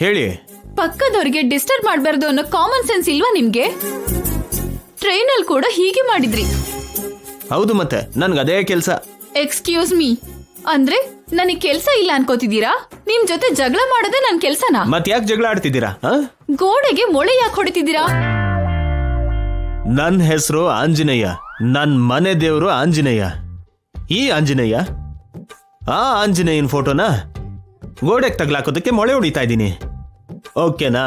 ಹೇಳಿ. ಪಕ್ಕದವ್ರಿಗೆ ಡಿಸ್ಟರ್ಬ್ ಮಾಡಬಾರ್ದು ಅನ್ನೋ ಕಾಮನ್ ಸೆನ್ಸ್ ಇಲ್ವಾ ನಿಮ್ಗೆ? ಟ್ರೈನಲ್ಲಿ ಕೂಡ ಹೀಗೆ ಮಾಡಿದ್ರಿ. ಹೌದು, ಮತ್ತೆ ನನ್ಗೆ ಅದೇ ಕೆಲಸ. ಎಕ್ಸ್ಕ್ಯೂಸ್ ಮೀ, ಅಂದ್ರೆ ನನಗೆ ಕೆಲಸ ಇಲ್ಲ ಅನ್ಕೋತಿದ್ದೀರಾ? ನಿಮ್ ಜೊತೆ ಜಗಳ ಮಾಡೋದೇ ನನ್ ಕೆಲ್ಸನಾ? ಮತ್ ಯಾಕೆ ಜಗಳ ಆಡ್ತಿದ್ದೀರಾ? ಗೋಡೆಗೆ ಮೊಳೆ ಯಾಕೆ ಹೊಡಿತಿದ್ದೀರಾ? ನನ್ನ ಹೆಸರು ಆಂಜನೇಯ. ನನ್ ಮನೆ ದೇವರು ಆಂಜನೇಯ. ಈ ಆಂಜನೇಯ, ಆ ಆಂಜನೇಯನ್ ಫೋಟೋನ ಗೋಡೆಗೆ ತಗ್ಲಾಕೋದಕ್ಕೆ ಮೊಳೆ ಹೊಡಿತಾ ಇದ್ದೀನಿ. ಓಕೆನಾ?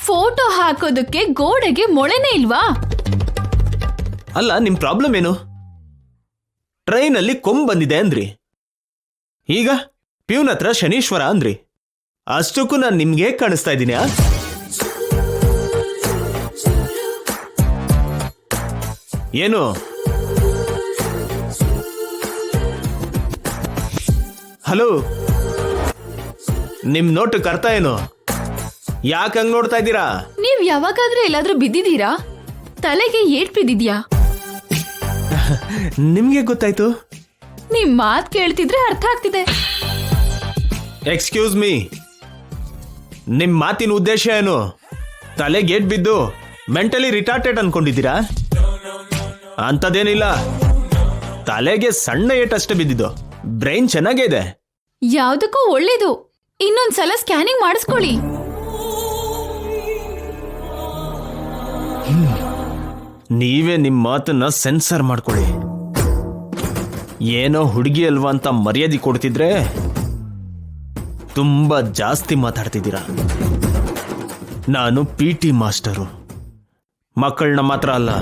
ಫೋಟೋ ಹಾಕೋದಕ್ಕೆ ಗೋಡೆಗೆ ಮೊಳೆನೇ ಇಲ್ವಾ? ಅಲ್ಲ, ನಿಮ್ ಪ್ರಾಬ್ಲಮ್ ಏನು? ಟ್ರೈನಲ್ಲಿ ಕೊಂಬ್ ಬಂದಿದೆ ಅಂದ್ರಿ, ಈಗ ಪ್ಯೂನ್ ಹತ್ರ ಶನೀಶ್ವರ ಅಂದ್ರಿ. ಅಷ್ಟಕ್ಕೂ ನಾನು ನಿಮ್ಗೆ ಕಾಣಿಸ್ತಾ ಇದ್ದೀನಿ? ಏನು? ಹಲೋ, ನಿಮ್ ನೋಟಕ್ಕೆ ಅರ್ಥ ಏನು? ಯಾಕೆ ಹಂಗ್ ನೋಡ್ತಾ ಇದ್ದೀರಾ? ನೀವ್ ಯಾವಾಗಾದ್ರೂ ಎಲ್ಲಾದ್ರೂ ಬಿದ್ದಿದ್ದೀರಾ? ತಲೆಗೆ ಏಟ್ ಬಿದ್ದಿದ್ಯಾ? ನಿಮ್ಗೆ ಗೊತ್ತಾಯ್ತು? ನಿಮ್ ಮಾತ್ ಕೇಳ್ತಿದ್ರೆ ಅರ್ಥ ಆಗ್ತಿದೆ. ಎಕ್ಸ್ಕ್ಯೂಸ್ ಮೀ, ನಿಮ್ ಮಾತಿನ ಉದ್ದೇಶ ಏನು? ತಲೆಗೆ ಏಟ್ ಬಿದ್ದು ಮೆಂಟಲಿ ರಿಟಾರ್ಟೆಡ್ ಅನ್ಕೊಂಡಿದ್ದೀರಾ? ಅಂತದೇನಿಲ್ಲ, ತಲೆಗೆ ಸಣ್ಣ ಏಟಷ್ಟೇ ಬಿದ್ದಿದ್ದು. ಬ್ರೈನ್ ಚೆನ್ನಾಗೇ ಇದೆ. ಯಾವ್ದಕ್ಕೂ ಒಳ್ಳೇದು. ಇನ್ನೊಂದ್ಸಲ ಸ್ಕ್ಯಾನಿಂಗ್ ಮಾಡಿಸ್ಕೊಳ್ಳಿ. ನೀವೇ ನಿಮ್ ಮಾತನ್ನ ಸೆನ್ಸರ್ ಮಾಡ್ಕೊಳ್ಳಿ. ಏನೋ ಹುಡುಗಿ ಅಲ್ವಾ ಅಂತ ಮರ್ಯಾದೆ ಕೊಡ್ತಿದ್ರೆ ತುಂಬಾ ಜಾಸ್ತಿ ಮಾತಾಡ್ತಿದ್ದೀರಾ. ನಾನು PT ಮಾಸ್ಟರು. ಮಕ್ಕಳನ್ನ ಮಾತ್ರ ಅಲ್ಲ,